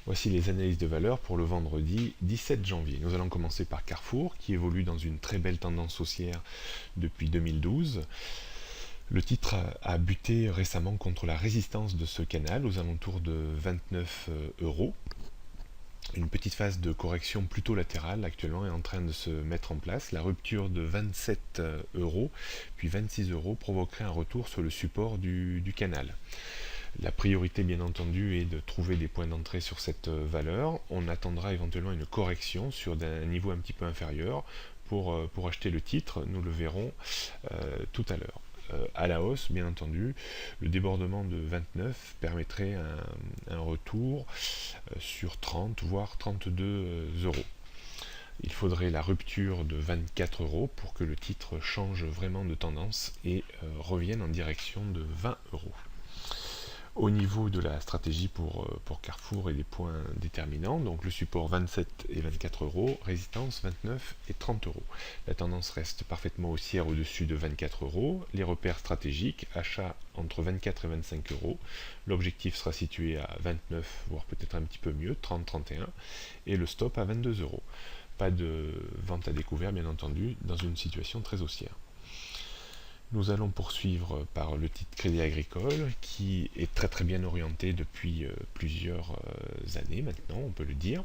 Voici les analyses de valeur pour le vendredi 17 janvier. Nous allons commencer par Carrefour, qui évolue dans une très belle tendance haussière depuis 2012. Le titre a buté récemment contre la résistance de ce canal aux alentours de 29 euros. Une petite phase de correction plutôt latérale actuellement est en train de se mettre en place. La rupture de 27 euros puis 26 euros provoquerait un retour sur le support du canal. La priorité, bien entendu, est de trouver des points d'entrée sur cette valeur. On attendra éventuellement une correction sur un niveau un petit peu inférieur pour acheter le titre. Nous le verrons tout à l'heure. À la hausse, bien entendu, le débordement de 29 permettrait un retour sur 30 voire 32 euros. Il faudrait la rupture de 24 euros pour que le titre change vraiment de tendance et revienne en direction de 20 euros. Au niveau de la stratégie pour Carrefour et des points déterminants, donc le support 27 et 24 euros, résistance 29 et 30 euros. La tendance reste parfaitement haussière au-dessus de 24 euros. Les repères stratégiques, achat entre 24 et 25 euros. L'objectif sera situé à 29, voire peut-être un petit peu mieux, 30-31, et le stop à 22 euros. Pas de vente à découvert, bien entendu, dans une situation très haussière. Nous allons poursuivre par le titre Crédit Agricole, qui est très très bien orienté depuis plusieurs années maintenant, on peut le dire.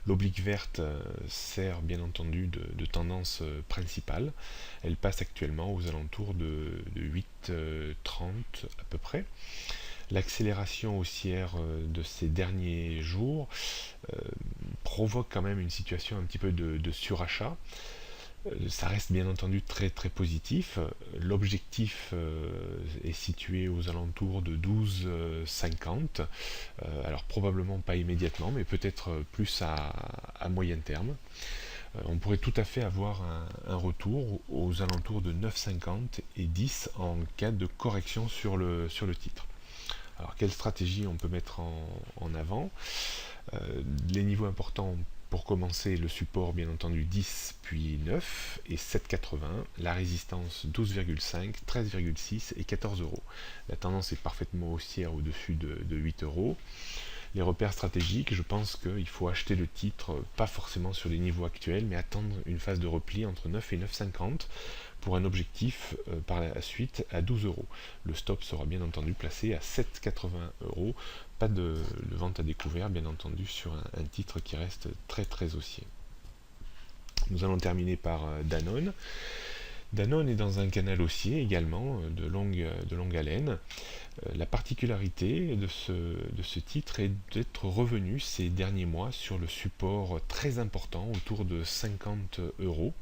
L'oblique verte sert bien entendu de tendance principale. Elle passe actuellement aux alentours de 8,30 à peu près. L'accélération haussière de ces derniers jours provoque quand même une situation un petit peu de surachat. Ça reste bien entendu très très positif. L'objectif est situé aux alentours de 12,50. Alors probablement pas immédiatement, mais peut-être plus à moyen terme. On pourrait tout à fait avoir un retour aux alentours de 9,50 et 10 en cas de correction sur le titre. Alors quelle stratégie on peut mettre en avant? Les niveaux importants pour commencer, le support bien entendu 10 puis 9 et 7,80, la résistance 12,5, 13,6 et 14 euros. La tendance est parfaitement haussière au-dessus de 8 euros. Les repères stratégiques, je pense qu'il faut acheter le titre, pas forcément sur les niveaux actuels, mais attendre une phase de repli entre 9 et 9,50 pour un objectif par la suite à 12 euros. Le stop sera bien entendu placé à 7,80 euros. Pas de vente à découvert, bien entendu, sur un titre qui reste très très haussier. Nous allons terminer par Danone. Danone est dans un canal haussier également, de longue haleine. La particularité de ce titre est d'être revenu ces derniers mois sur le support très important autour de 50 euros.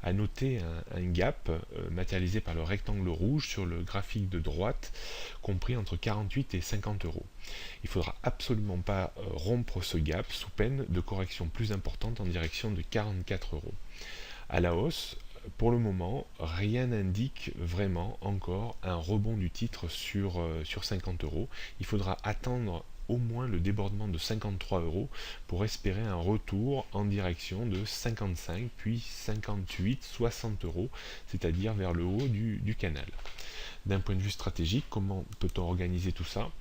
À noter un gap matérialisé par le rectangle rouge sur le graphique de droite, compris entre 48 et 50 euros. Il ne faudra absolument pas rompre ce gap sous peine de correction plus importante en direction de 44 euros. À la hausse, pour le moment, rien n'indique vraiment encore un rebond du titre sur 50 euros. Il faudra attendre au moins le débordement de 53 euros pour espérer un retour en direction de 55, puis 58, 60 euros, c'est-à-dire vers le haut du canal. D'un point de vue stratégique, comment peut-on organiser tout ça?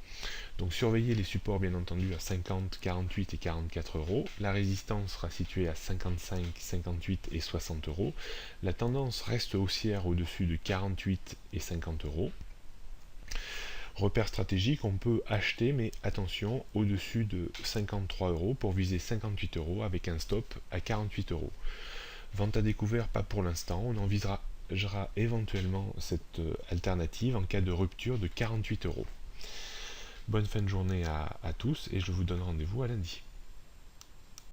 Donc surveillez les supports bien entendu à 50, 48 et 44 euros. La résistance sera située à 55, 58 et 60 euros. La tendance reste haussière au-dessus de 48 et 50 euros. Repère stratégique, on peut acheter, mais attention, au-dessus de 53 euros pour viser 58 euros avec un stop à 48 euros. Vente à découvert, pas pour l'instant. On envisagera éventuellement cette alternative en cas de rupture de 48 euros. Bonne fin de journée à tous et je vous donne rendez-vous à lundi.